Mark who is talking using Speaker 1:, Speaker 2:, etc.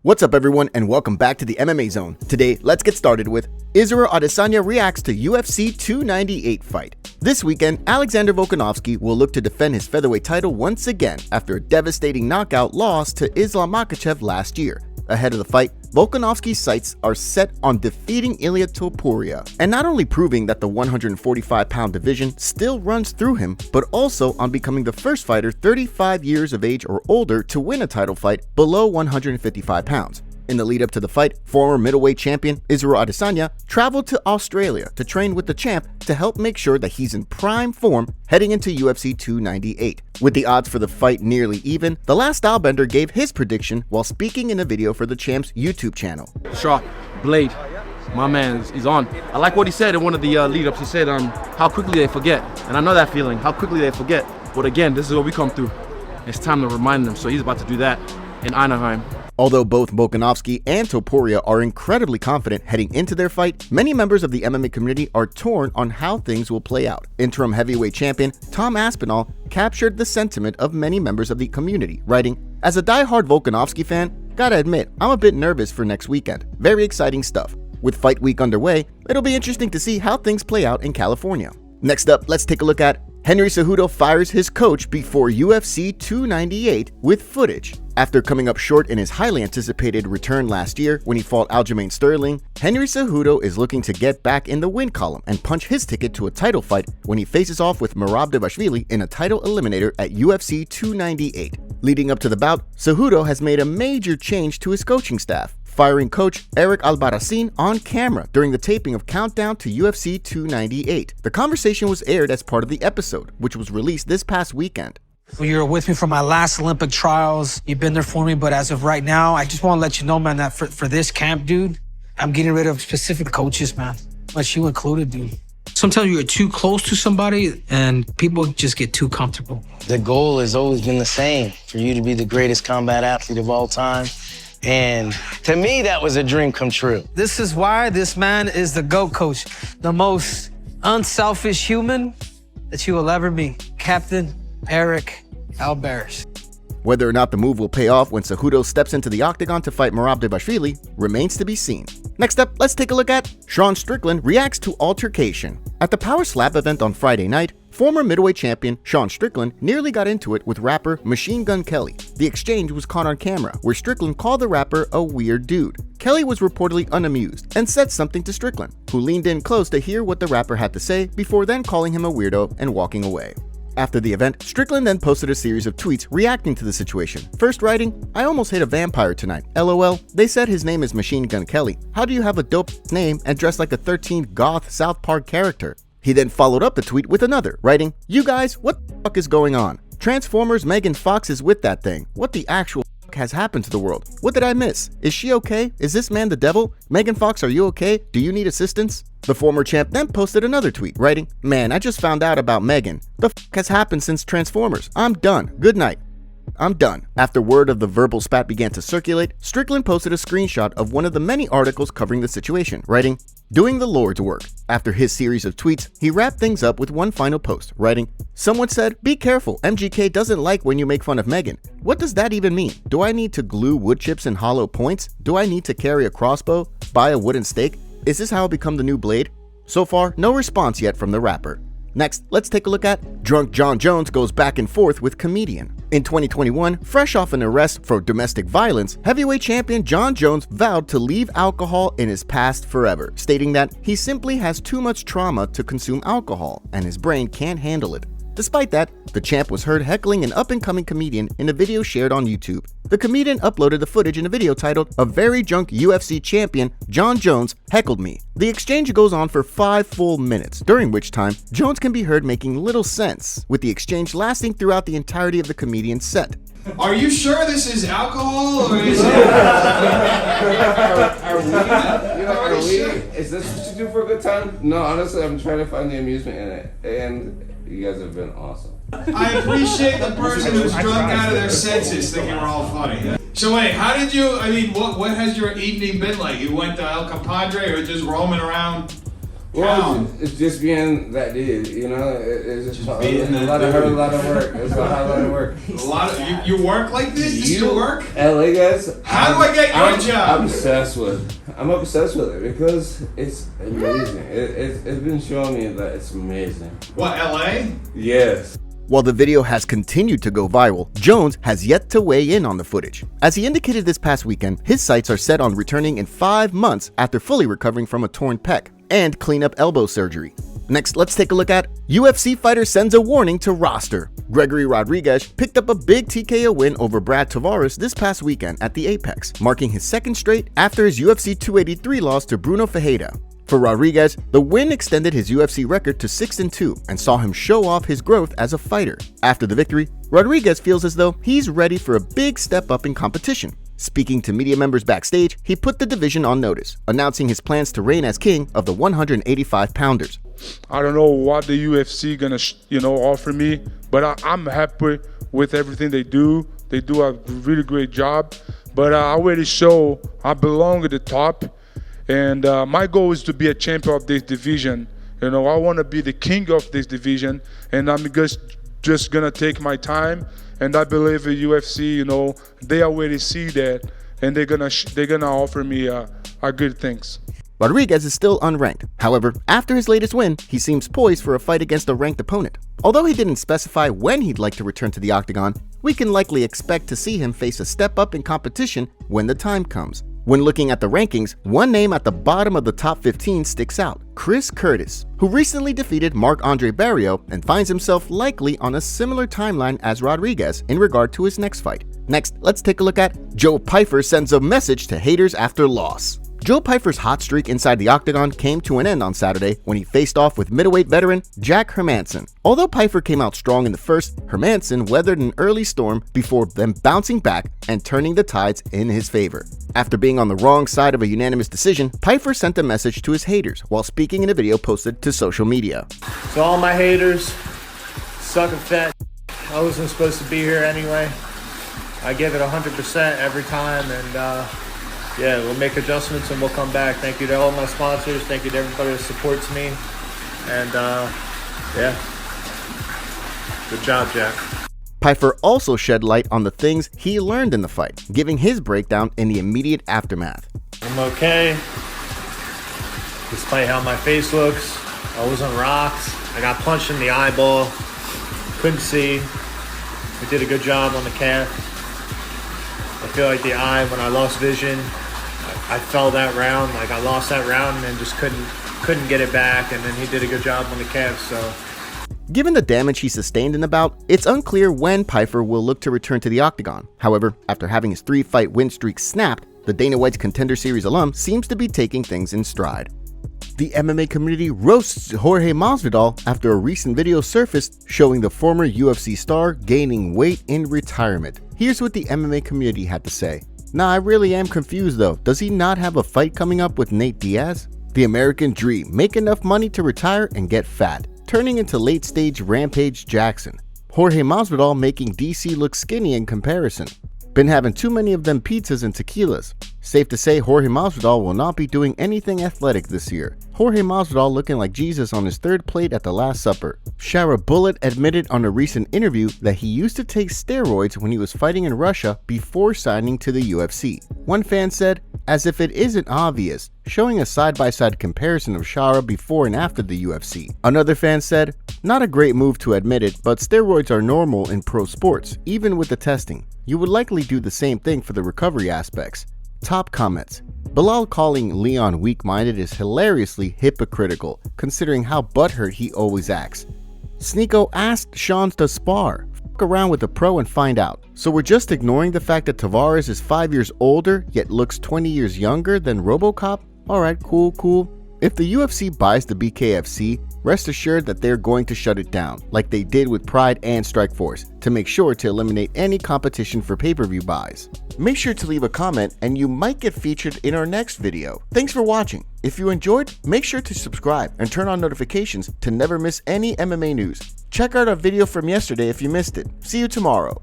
Speaker 1: What's up everyone and welcome back to the MMA Zone. Today, let's get started with Israel Adesanya reacts to UFC 298 fight. This weekend, Alexander Volkanovski will look to defend his featherweight title once again after a devastating knockout loss to Islam Makhachev last year. Ahead of the fight, Volkanovski's sights are set on defeating Ilia Topuria, and not only proving that the 145-pound division still runs through him, but also on becoming the first fighter 35 years of age or older to win a title fight below 155 pounds. In the lead up to the fight, former middleweight champion Israel Adesanya traveled to Australia to train with the champ to help make sure that he's in prime form heading into UFC 298. With the odds for the fight nearly even, the last stylebender gave his prediction while speaking in a video for the champ's YouTube channel.
Speaker 2: Sharp, Blade, my man is on. I like what he said in one of the lead-ups. He said how quickly they forget. And I know that feeling, how quickly they forget. But again, this is what we come through. It's time to remind them. So he's about to do that in Anaheim.
Speaker 1: Although both Volkanovski and Topuria are incredibly confident heading into their fight, many members of the MMA community are torn on how things will play out. Interim heavyweight champion Tom Aspinall captured the sentiment of many members of the community, writing, "As a die-hard Volkanovski fan, gotta admit, I'm a bit nervous for next weekend. Very exciting stuff. With fight week underway, it'll be interesting to see how things play out in California." Next up, let's take a look at Henry Cejudo fires his coach before UFC 298 with footage. After coming up short in his highly anticipated return last year when he fought Aljamain Sterling, Henry Cejudo is looking to get back in the win column and punch his ticket to a title fight when he faces off with Merab in a title eliminator at UFC 298. Leading up to the bout, Cejudo has made a major change to his coaching staff, firing coach Eric Albarracin on camera during the taping of Countdown to UFC 298. The conversation was aired as part of the episode, which was released this past weekend.
Speaker 3: You're with me for my last Olympic trials. You've been there for me, but as of right now, I just want to let you know, man, that for this camp, dude, I'm getting rid of specific coaches, man. Much you included, dude. Sometimes you're too close to somebody and people just get too comfortable.
Speaker 4: The goal has always been the same, for you to be the greatest combat athlete of all time. And to me, that was a dream come true.
Speaker 3: This is why this man is the GOAT coach, the most unselfish human that you will ever meet. Captain Eric Alvarez.
Speaker 1: Whether or not the move will pay off when Cejudo steps into the octagon to fight Merab remains to be seen. Next up, let's take a look at Strickland reacts to altercation. At the Power Slap event on Friday night, former middleweight champion Strickland nearly got into it with rapper Machine Gun Kelly. The exchange was caught on camera, where Strickland called the rapper a weird dude. Kelly was reportedly unamused and said something to Strickland, who leaned in close to hear what the rapper had to say before then calling him a weirdo and walking away. After the event, Strickland then posted a series of tweets reacting to the situation. First writing, "I almost hit a vampire tonight. LOL. They said his name is Machine Gun Kelly. How do you have a dope name and dress like a 13th goth South Park character?" He then followed up the tweet with another, writing, "You guys, what the fuck is going on? Transformers Megan Fox is with that thing. What the actual fuck has happened to the world? What did I miss? Is she okay? Is this man the devil? Megan Fox, are you okay? Do you need assistance?" The former champ then posted another tweet, writing, "Man, I just found out about Megan. The fuck has happened since Transformers? I'm done. Good night. I'm done." After word of the verbal spat began to circulate, Strickland posted a screenshot of one of the many articles covering the situation, writing, "Doing the Lord's work." After his series of tweets, he wrapped things up with one final post, writing, "Someone said, be careful, MGK doesn't like when you make fun of Megan. What does that even mean? Do I need to glue wood chips and hollow points? Do I need to carry a crossbow? Buy a wooden stake? Is this how I become the new Blade?" So far, no response yet from the rapper. Next, let's take a look at Drunk Jon Jones goes back and forth with comedian. In 2021, fresh off an arrest for domestic violence, heavyweight champion Jon Jones vowed to leave alcohol in his past forever, stating that he simply has too much trauma to consume alcohol and his brain can't handle it. Despite that, the champ was heard heckling an up-and-coming comedian in a video shared on YouTube. The comedian uploaded the footage in a video titled, "A Very Drunk UFC Champion, Jon Jones, Heckled Me." The exchange goes on for 5 full minutes, during which time Jones can be heard making little sense, with the exchange lasting throughout the entirety of the comedian's set.
Speaker 5: Are you sure this is alcohol, or is it?
Speaker 6: Are we? Is this what you do for a good time? No, honestly, I'm trying to find the amusement in it, and you guys have been awesome.
Speaker 5: I appreciate the person who's drunk out of their senses thinking we're all funny. So wait, how did you, what has your evening been like? You went to El Compadre or just roaming around
Speaker 6: Well, it's just being that dude, you know. It's just
Speaker 5: being
Speaker 6: a lot of hurt, a lot of work. It's a lot of work.
Speaker 5: A lot of you work like this. This is your work.
Speaker 6: LA guys.
Speaker 5: How do I get your job?
Speaker 6: I'm obsessed with it because it's amazing. It's been showing me that it's amazing.
Speaker 5: What, LA?
Speaker 6: Yes.
Speaker 1: While the video has continued to go viral, Jones has yet to weigh in on the footage. As he indicated this past weekend, his sights are set on returning in 5 months after fully recovering from a torn pec and clean-up elbow surgery. Next, let's take a look at UFC fighter sends a warning to roster. Gregory Rodriguez picked up a big TKO win over Brad Tavares this past weekend at the Apex, marking his second straight after his UFC 283 loss to Bruno Ferreira. For Rodriguez, the win extended his UFC record to 6-2 and saw him show off his growth as a fighter. After the victory, Rodriguez feels as though he's ready for a big step up in competition. Speaking to media members backstage, he put the division on notice, announcing his plans to reign as king of the 185-pounders.
Speaker 7: I don't know what the UFC gonna, offer me, but I'm happy with everything they do. They do a really great job, but I already show I belong at the top. And my goal is to be a champion of this division. I want to be the king of this division, and I'm just gonna take my time. And I believe the UFC, they already see that, and they're gonna offer me a good things.
Speaker 1: Rodriguez is still unranked. However, after his latest win, he seems poised for a fight against a ranked opponent. Although he didn't specify when he'd like to return to the octagon, we can likely expect to see him face a step up in competition when the time comes. When looking at the rankings, one name at the bottom of the top 15 sticks out: Chris Curtis, who recently defeated Marc-Andre Barriault and finds himself likely on a similar timeline as Rodriguez in regard to his next fight. Next, let's take a look at Joe Pyfer sends a message to haters after loss. Joe Pyfer's hot streak inside the octagon came to an end on Saturday when he faced off with middleweight veteran Jack Hermansson. Although Pyfer came out strong in the first, Hermansson weathered an early storm before then bouncing back and turning the tides in his favor. After being on the wrong side of a unanimous decision, Pyfer sent a message to his haters while speaking in a video posted to social media.
Speaker 8: So all my haters, suck a fat. I wasn't supposed to be here anyway. I give it 100% every time, and yeah, we'll make adjustments and we'll come back. Thank you to all my sponsors. Thank you to everybody that supports me. And yeah, good job, Jack.
Speaker 1: Pyfer also shed light on the things he learned in the fight, giving his breakdown in the immediate aftermath.
Speaker 8: I'm okay, despite how my face looks. I wasn't rocked. I got punched in the eyeball. Couldn't see. We did a good job on the calf. I feel like the eye, when I lost vision, I fell that round. Like I lost that round and then just couldn't get it back. And then he did a good job on the calf. So,
Speaker 1: given the damage he sustained in the bout, it's unclear when Pyfer will look to return to the octagon. However, after having his 3-fight win streak snapped, the Dana White's Contender Series alum seems to be taking things in stride. The MMA community roasts Jorge Masvidal after a recent video surfaced showing the former UFC star gaining weight in retirement. Here's what the MMA community had to say. Nah, I really am confused though. Does he not have a fight coming up with Nate Diaz? The American dream: make enough money to retire and get fat, turning into late-stage Rampage Jackson. Jorge Masvidal making DC look skinny in comparison. Been having too many of them pizzas and tequilas. Safe to say Jorge Masvidal will not be doing anything athletic this year. Jorge Masvidal looking like Jesus on his third plate at the Last Supper. Shara Bullet admitted on a recent interview that he used to take steroids when he was fighting in Russia before signing to the UFC. One fan said, "As if it isn't obvious," showing a side-by-side comparison of Shara before and after the UFC. Another fan said, "Not a great move to admit it, but steroids are normal in pro sports, even with the testing. You would likely do the same thing for the recovery aspects." Top comments. Bilal calling Leon weak-minded is hilariously hypocritical, considering how butthurt he always acts. Sneeko asked Sean to spar. Fuck around with a pro and find out. So we're just ignoring the fact that Tavares is 5 years older, yet looks 20 years younger than RoboCop? Alright, cool. If the UFC buys the BKFC, rest assured that they're going to shut it down, like they did with Pride and Strikeforce, to make sure to eliminate any competition for pay-per-view buys. Make sure to leave a comment and you might get featured in our next video. Thanks for watching. If you enjoyed, make sure to subscribe and turn on notifications to never miss any MMA news. Check out our video from yesterday if you missed it. See you tomorrow.